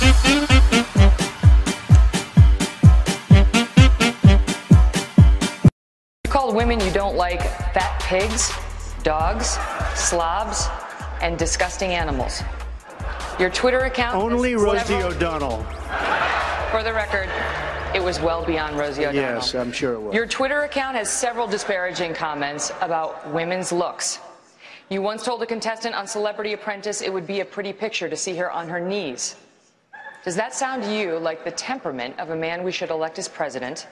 You called women you don't like fat pigs, dogs, slobs, and disgusting animals. Your Twitter account... Only Rosie O'Donnell. For the record, it was well beyond Rosie O'Donnell. Yes, I'm sure it was. Your Twitter account has several disparaging comments about women's looks. You once told a contestant on Celebrity Apprentice it would be a pretty picture to see her on her knees. Does that sound to you like the temperament of a man we should elect as president?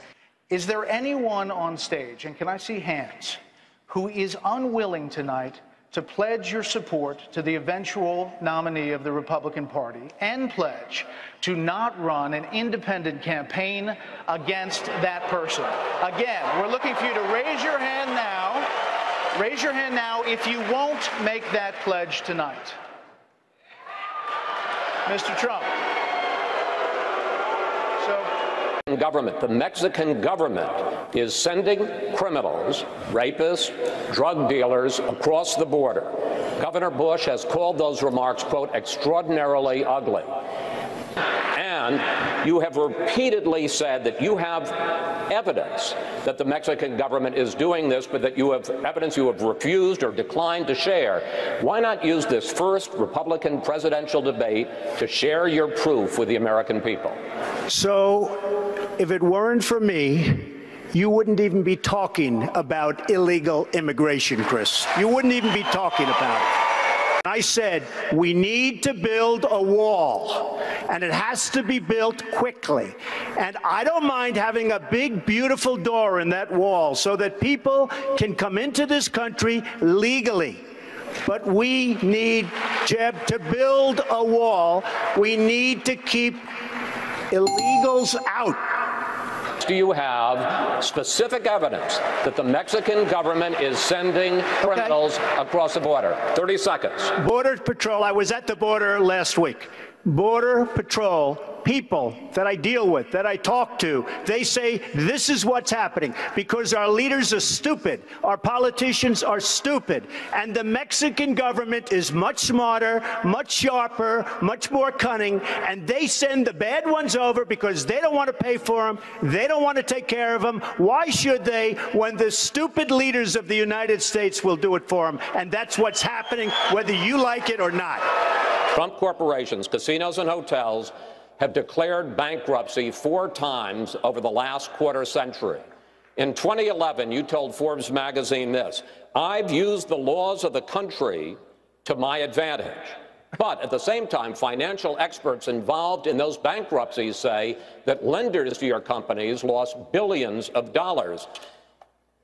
Is there anyone on stage, and can I see hands, who is unwilling tonight to pledge your support to the eventual nominee of the Republican Party and pledge to not run an independent campaign against that person? Again, we're looking for you to raise your hand now. Raise your hand now if you won't make that pledge tonight. Mr. Trump. Government. The Mexican government is sending criminals, rapists, drug dealers across the border. Governor Bush has called those remarks, quote, extraordinarily ugly. And you have repeatedly said that you have evidence that the Mexican government is doing this, but that you have evidence you have refused or declined to share. Why not use this first Republican presidential debate to share your proof with the American people? So, if it weren't for me, you wouldn't even be talking about illegal immigration, Chris. You wouldn't even be talking about it. I said, we need to build a wall, and it has to be built quickly. And I don't mind having a big, beautiful door in that wall so that people can come into this country legally. But we need, Jeb, to build a wall. We need to keep illegals out. Do you have specific evidence that the Mexican government is sending criminals across the border? 30 seconds. Border Patrol, I was at the border last week. Border Patrol, people that I deal with, that I talk to, they say this is what's happening because our leaders are stupid, our politicians are stupid, and the Mexican government is much smarter, much sharper, much more cunning, and they send the bad ones over because they don't want to pay for them, they don't want to take care of them. Why should they when the stupid leaders of the United States will do it for them? And that's what's happening, whether you like it or not. Trump corporations, casinos and hotels have declared bankruptcy 4 times over the last quarter century. In 2011, you told Forbes magazine this: I've used the laws of the country to my advantage. But at the same time, financial experts involved in those bankruptcies say that lenders to your companies lost billions of dollars.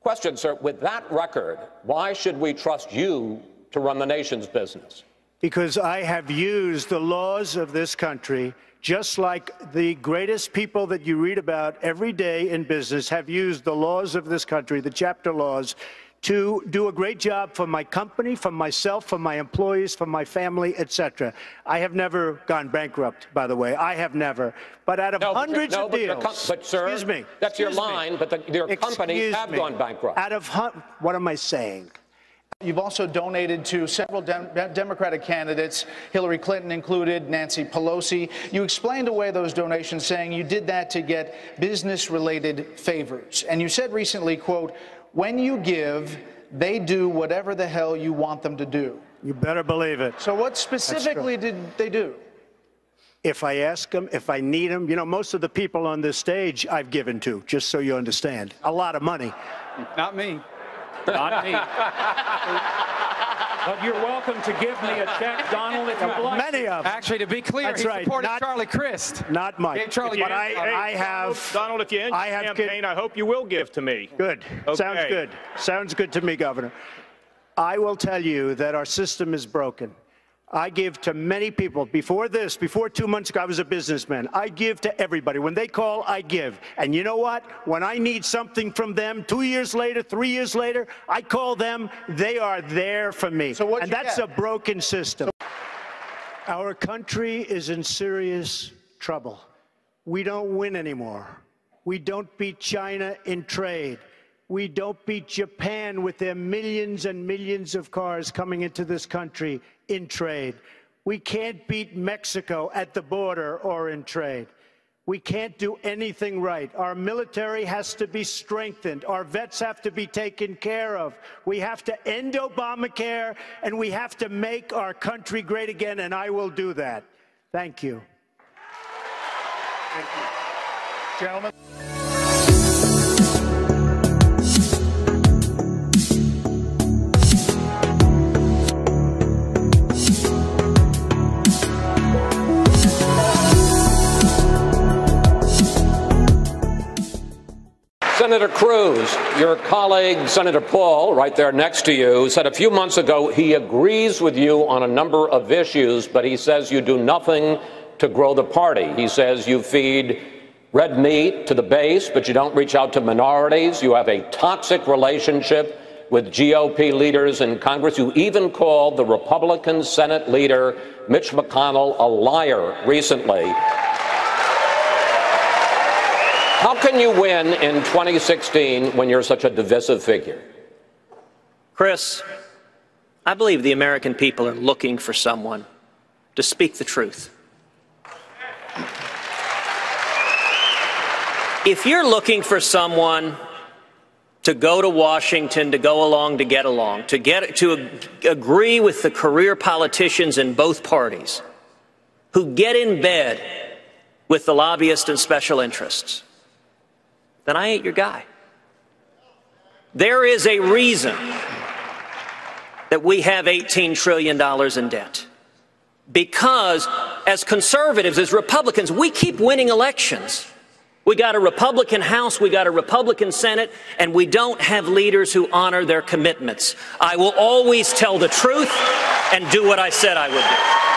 Question, sir, with that record, why should we trust you to run the nation's business? Because I have used the laws of this country, just like the greatest people that you read about every day in business have used the laws of this country, the chapter laws, to do a great job for my company, for myself, for my employees, for my family, etc. I have never gone bankrupt, by the way. I have never. But out of hundreds of deals, but sir, excuse me, that's your line, but your companies have gone bankrupt. Out of what am I saying? You've also donated to several Democratic candidates, Hillary Clinton included, Nancy Pelosi. You explained away those donations, saying you did that to get business-related favors. And you said recently, quote, when you give, they do whatever the hell you want them to do. You better believe it. So what specifically did they do? If I ask them, if I need them, you know, most of the people on this stage I've given to, just so you understand. A lot of money. Not me. Not me. But you're welcome to give me a check, Donald, if you'd like. Many of them. Actually, to be clear, he supported Charlie Crist. Not Mike. Charlie, but I have. Donald, if you end your campaign, I hope you will give to me. Good. Okay. Sounds good. Sounds good to me, Governor. I will tell you that our system is broken. I give to many people. Before 2 months ago, I was a businessman. I give to everybody. When they call, I give. And you know what? When I need something from them 2 years later, 3 years later, I call them. They are there for me. So and that's a broken system. Our country is in serious trouble. We don't win anymore. We don't beat China in trade. We don't beat Japan with their millions and millions of cars coming into this country in trade. We can't beat Mexico at the border or in trade. We can't do anything right. Our military has to be strengthened. Our vets have to be taken care of. We have to end Obamacare, and we have to make our country great again, and I will do that. Thank you. Thank you. Gentlemen. Senator Cruz, your colleague, Senator Paul, right there next to you, said a few months ago he agrees with you on a number of issues, but he says you do nothing to grow the party. He says you feed red meat to the base, but you don't reach out to minorities. You have a toxic relationship with GOP leaders in Congress. You even called the Republican Senate leader, Mitch McConnell, a liar recently. How can you win in 2016 when you're such a divisive figure? Chris, I believe the American people are looking for someone to speak the truth. If you're looking for someone to go to Washington, to go along, to get along, to agree with the career politicians in both parties who get in bed with the lobbyists and special interests, then I ain't your guy. There is a reason that we have $18 trillion in debt. Because as conservatives, as Republicans, we keep winning elections. We got a Republican House, we got a Republican Senate, and we don't have leaders who honor their commitments. I will always tell the truth and do what I said I would do.